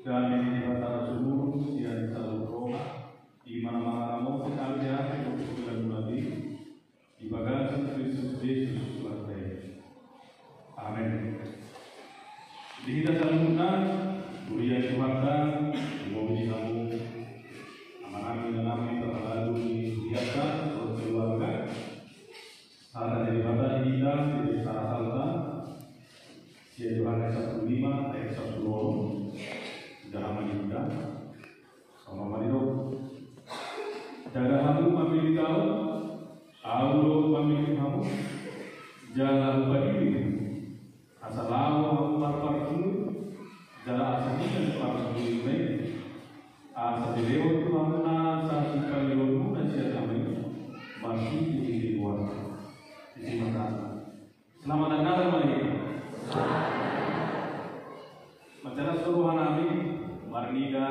dan ini antara seluruh yang selalu roh di mana-mana kamu sekali ya bulan lagi di bagian Kristus Yesus Tuhan. Amin. Di kita salungan Buria Tuhan memuji kamu aman-amin dan amin terlalu biasa untuk keluarga ada dari mata kita dari salah salta yaitu Yohanes 1:5 ayat 1:2 dalam kita sama marido jaga kamu memilih kau Allah memilih kamu jangan lupa diri asal lawan parpar dulu jalan asal ini parpar dulu ini asal dilewat Tuhan asal supaya lewat dan siapa ini masih di luar terima kasih selamat datang lagi Masalah suruhan kami Marnida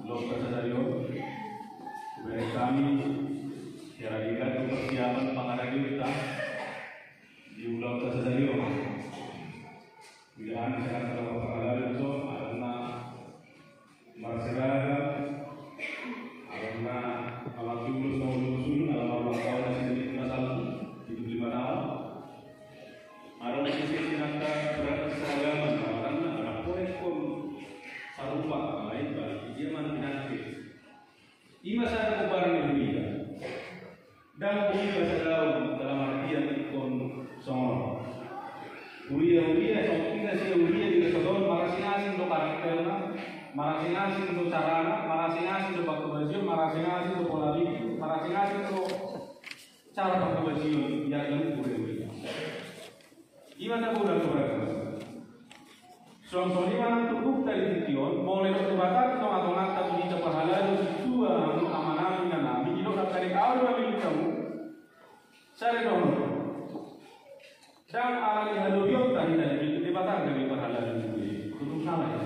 Blok Kasario Beri kami kira-kira persiapan pengadaan kita di Blok Kasario Bila sangat terlalu pengadaan itu karena Marsiraga karena alat tulus maulusun alam tahun yang masalah 75 tahun Arang sisi nangka berat seragaman karena anak pun sarupa lain bagi dia mana binatang ima saya kebaran dunia dan bumi bahasa dalam artian ikon songo uria songkina si uria di kesodon marasing-asing do karakterna marasing-asing do carana marasing-asing do pakebajian marasing-asing do pola pikir marasing-asing do cara pakebajian yang uria Gimana bulan keberapa? Soalnya mana tubuh dari tition, boleh berbakat atau tapi di pahala itu dua amanah dan nabi itu akan dikawal oleh kamu. Saya dong. Dan alami haluyot tadi itu dibatalkan dari pahala itu salah ya.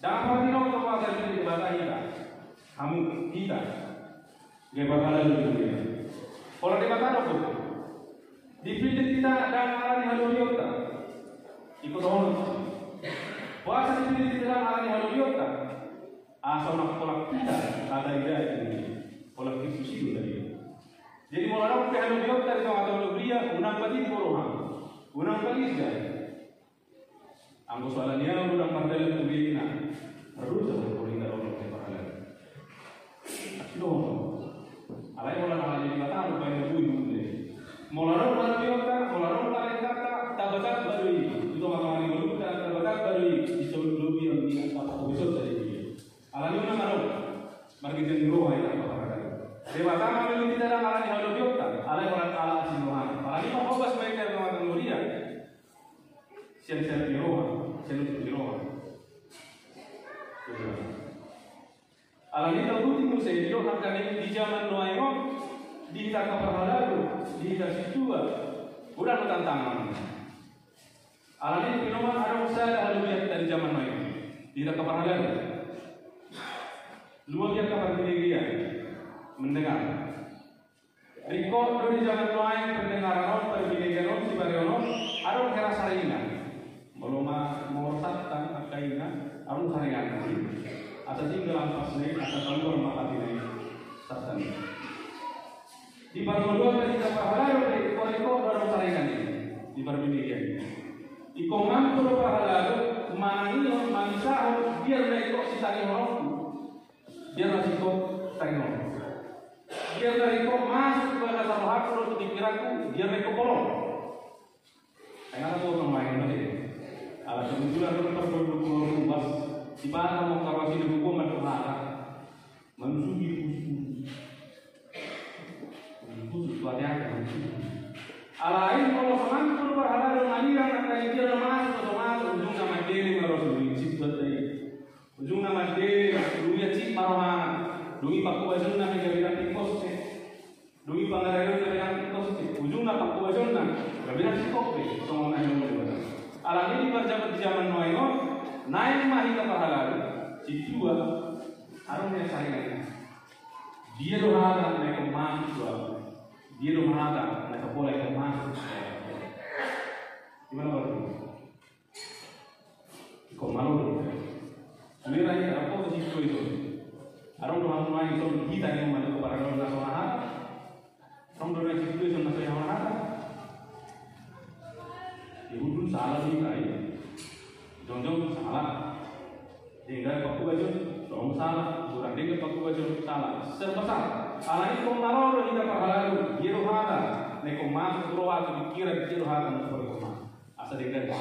Dan apa tidak untuk pasal itu dibatalkan? Kamu tidak. Dia pahala itu. Kalau dibatalkan apa? Dipilih kita dan alami haluyota ikut orang puasa dipilih kita dan alami haluyota asal nak kolak kita ada ide ini kolak itu sih tadi jadi mulai orang ke haluyota itu atau lebria unang balik borohan unang balik jadi anggo soalnya unang pandai lebih nak harus ada korinda orang ke pahala asyik alai orang alami kata apa yang lebih Molarong kata, tabatak baru itu makam dulu dan tabatak baru disebut lebih yang di apa besok tadi. Alami mana malu, margin roh ini apa kata. Dewasa kami tidak ada alami halu biota, alai orang ala sinuhan. Alami apa bos mereka yang mengatakan mulia, siapa di roh. Alami tahu tinggal saya di roh akan di zaman Noaimon. Di kita keperhalalu, di kita situ, udah tantangan. Alam ini fenomen ada usaha haluiyat dari zaman Noah. Di kita keperhalalu, luar biasa keperhatian mendengar. Rekod dari zaman Noah pendengaran perbincangan si Bariono, ada kira saringan. Belum mau sattan akaina, ada saringan. Atas tinggal pasne, atas keluar mata ini sattan. Di permoduan dari pahala dari koreko dalam saringan ini di perbincangan. Di komando pahala mana ini manusia biar mereka si tadi orang biar masih kok tadi orang biar mereka masuk ke dalam hati untuk dikiraku biar mereka kolong. Jangan aku orang lain lagi. Alat kemunculan itu perbedaan bas di mana mau kawasi di hukum dan pahala mensugi khusus latihan. Alain kalau mengatur pahala dan aliran akan dia masuk ujung nama diri harus dicip tadi. Ujung nama diri dunia cip marohan. Dungi paku wajun nama gabiran tikos se. Dungi pangarayon gabiran tikos se. Ujung nama paku wajun nama gabiran tikos se. Semua nama yang alam ini berjabat di zaman Noah. Naik mahita pahala. Cip dua harus yang saringan. Dia doa dan mereka masuk. Dia rumah ada, mereka boleh masuk. Gimana kalau taala sebesar alani kong naroro ida parhalalu yerohada neko mas roha dikira yerohada untuk berkoma asa dengan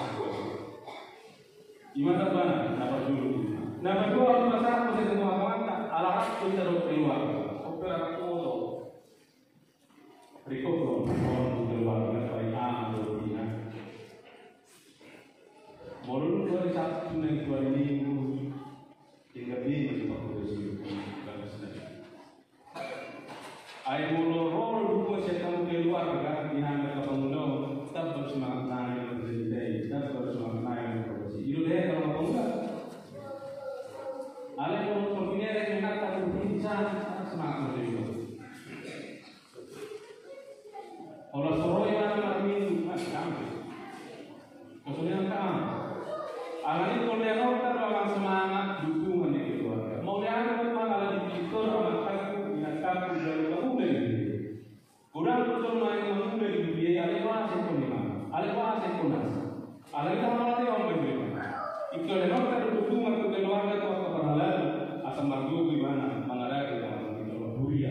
imana bana napa dulu napa dua pasar ko sa mga kamanta alahat ko sa ro keluar opera ko riko ko keluar na ay do dia Morun ko sa tunay ko ni hingga bingung waktu itu ay mulorol ko sa kamu keluar ka dinamika kapangulo tapos semangat naik berjaya tapos semangat naik berjaya itu deh kalau kamu ale ko pagpinere ng nata ko bisa semangat berjaya oras soroy na namin kami maksudnya kan alani ko leno tarang semangat dukungan di keluarga mau lihat apa ala dipikir amat inakap dari kamu kurang betul main mengambil dunia ale ko asin ko ni ale ko asin ko na ale ko malati ang berbeda ito leno tar dukungan ke keluarga ko kepahalan asa margo gimana mengarah ke dunia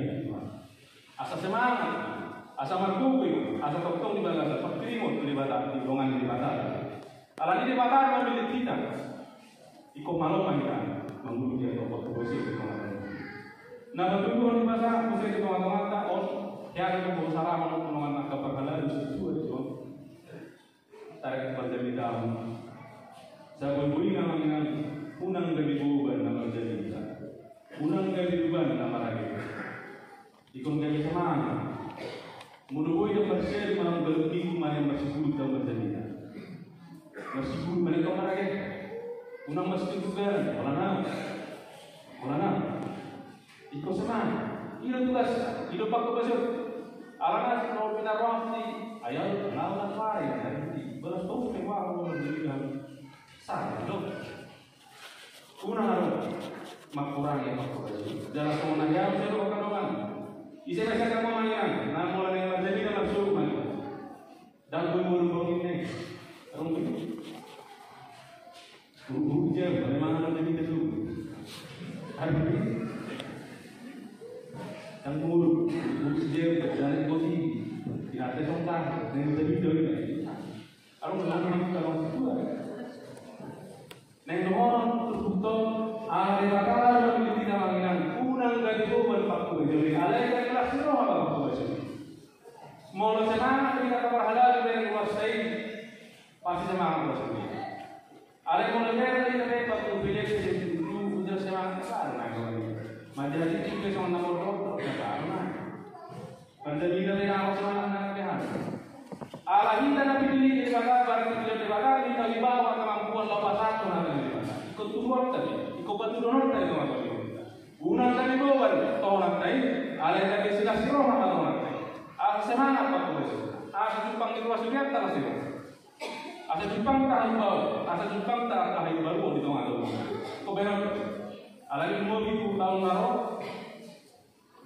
asa semangat asa margo asa totong di balasan pagtrimot di bata di longan di bata alani di bata memilih kita iko maloma kita mengguru dia atau posisi itu nah betul di bata posisi itu mata on ya itu berusaha menolong ke perkara itu tarik berjadi dalam saya berbunyi dengan unang dari buban nama jadi unang dari buban nama lagi ikon dari semangat menurut yang bersih malam berhenti malam bersibuk dan berjadi bersibuk mereka mereka unang masih juga mana ikut semangat itu tugas hidup aku besok alangkah kalau benar rohani ayo lawan lain nanti beras tahu semua orang menjadi sah dong unang harus makurang ya makurang jalan kemana ya saya akan orang isi saya kamu mainan nah mulai yang terjadi dalam suruh mainan dan buru-buru ini buru-buru je bagaimana terjadi itu hari ini yang buru je berjalan kopi tidak ada contoh yang terjadi ini kalau melakukan kalau itu neng orang tertutup ada bakal yang tidak mengenang unang dari buban paku jadi alai kan kelas roh apa paku jadi mau semangat kita keberhalal dari wasai pasti semangat wasai alai mau lebih dari paku bilik dulu udah semangat besar nak majlis itu sama nomor roh karena menjadi dari awal semangat nak lihat ala hinda na pilih di bakal barang di bakal kita dibawa kemampuan lepas satu nanti ikut turun tadi ikut batu donor tadi teman-teman unang tadi bawa tolak tadi ala yang sila siroh apa tolak tadi ala semangat apa tu ala jepang di luar suria tak sih ala jepang tak bawa ala jepang tak baru di tengah-tengah kau benar ala ini mau ibu tahun naro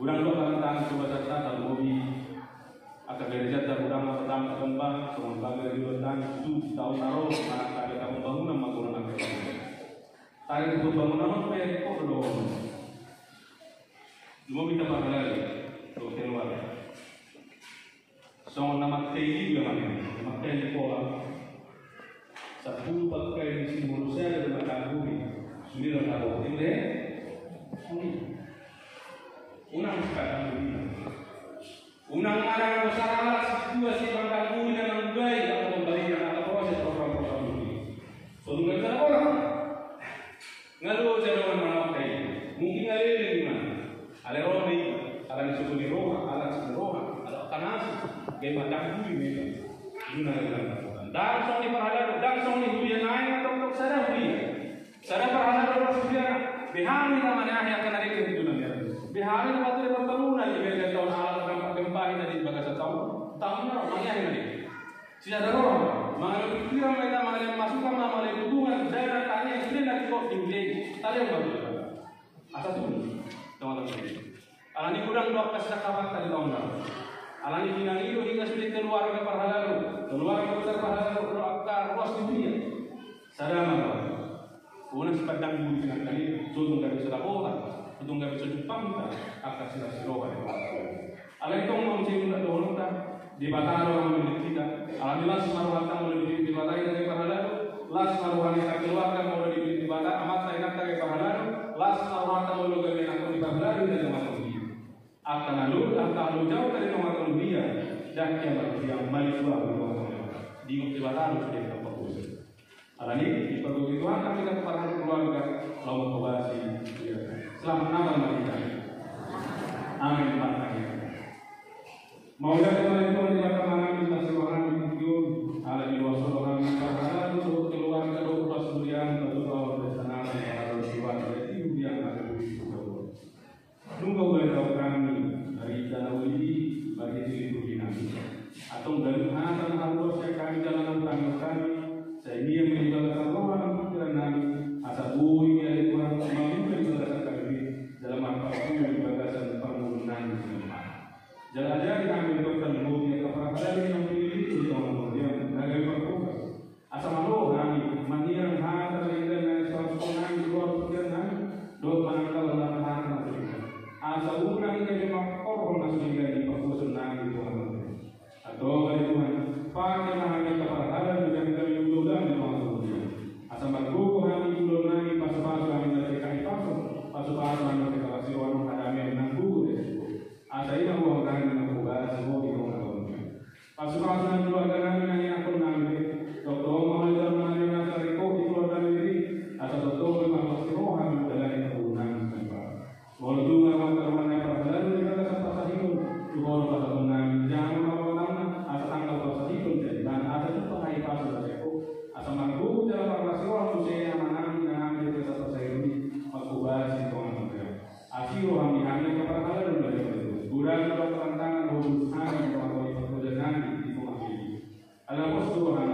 bulan dua kali tangan coba saja dan mobil akan derajat dan udang pertama kembang sementara dari udang itu tahun naro anak ada tahun bangunan bangunan apa tarik itu bangunan apa yang kau belum mau minta apa lagi untuk keluar so nama tei juga mana makai di pola satu pakai di sini manusia dan makan bumi sudah tahu ini unang sekarang bumi unang arang masalah dua si bangkang bumi dengan baik atau pembalian atau proses program-program bumi. Suatu negara orang ngalu jalan memakai mungkin ada di mana? Ada rohi, ada di suku roha, ada di roha, ada kanas, gaya bangkang bumi memang. Guna dengan dan song di perhalalan dan song di hujan naik atau untuk sadar hujan. Sadar perhalalan orang hujan. Bihari namanya yang akan ada di dunia. Bihari nama tu pertemuan di media tahun alam gempa ini di bagas tahunnya orangnya ini. Tidak ada orang. Mengalami pikiran mereka mengalami masukan mengalami hubungan daerah tanya yang sudah nak kok diulang. Tadi yang baru. Asal tu teman-teman. Alani kurang dua kesakapan tadi tahun lalu. Alani hinang itu hingga sudah keluar ke perhalalu. Keluar ke perhalalu akar ruas dunia. Sadar mana? Una sepadang bumi dengan kali zoom dari sudah orang. Itu nggak bisa Jepang kita akan sila-siloan. Alay itong mga musim na doon kita di batalo ang milik kita. Alhamdulillah semaruhatan mulai di batai dari pahalado. Las maruhan kita keluarga mulai di batai amat saya nak dari pahalado. Las maruhatan mulai dari aku di pahalado dari nomor dia. Akan lalu jauh dari nomor dia dan yang balik dua di batalo sudah kita fokus. Alani di perguruan kami kita kepada keluarga lawan kebasi. Selamat Natal kita. Amin. Maulah kita itu dilakukan kita seorang itu ala di luar seorang para untuk keluarga doa pasurian atau doa bersama para jiwa itu yang ada di situ. Nunggu boleh tahu kami dari jalan ini bagi diri kami. Atau dari hal harus saya kami jalan utama kami. Saya ini yang menjadikan orang pikiran kami. Asal bui yang kurang mampu menjadikan kami dalam apa pun yang berdasarkan permohonan jalan aja kita ambil dokter mobil kapal yang memiliki orang yang dari perkuas asal malu kami manian hal terlihat dari suatu orang di luar pikiran kami dua panangkal dan tahan asal urang kita makor masuk di perkuas nang itu atau dari Tuhan pakai kami kapal dan juga kami ulang di ruang asal berbuku kami ulang lagi pas-pas kami dari kami pas-pas kami dari kasih orang kami nang buku asa ina huwa kami na kubasi ho iko ngalo pasukan keluarga kami yang aku nami dokter mahal kami na sa riko iko kami asa dokter mahal siro kami dalay na unang kami walau juga teman-teman yang berhasil kita sa pasahikon juga pasahikon kami jangan mawawala asa tanggal pasahikon jadi dan asa itu pakai pasal saya asa manggu dalam parasiro aku saya manami nami kita sa pasahikon magkubasi ko ang asiro kami hanya kepada Kurang dalam tantangan hubungan atau pekerjaan di rumah ini. Alam Tuhan,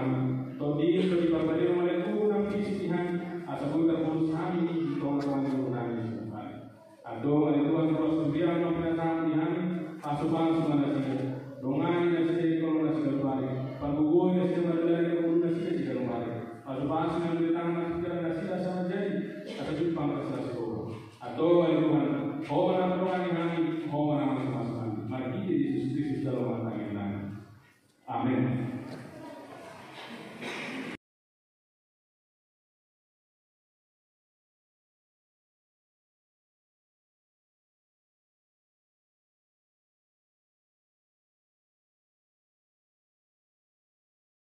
tadi bagi berbalik mereka kurang kisihan ataupun terperusahaan di kawasan rumah ini. Atau mereka terus kemudian memperhatikan ini asupan sebenarnya. Dongan yang sedih kalau nasi berbalik, panggugur yang sedih berbalik kalau nasi sedih berbalik. Asupan yang ditang nasi nasi asal jadi atau jepang nasi Atau Tuhan, oh orang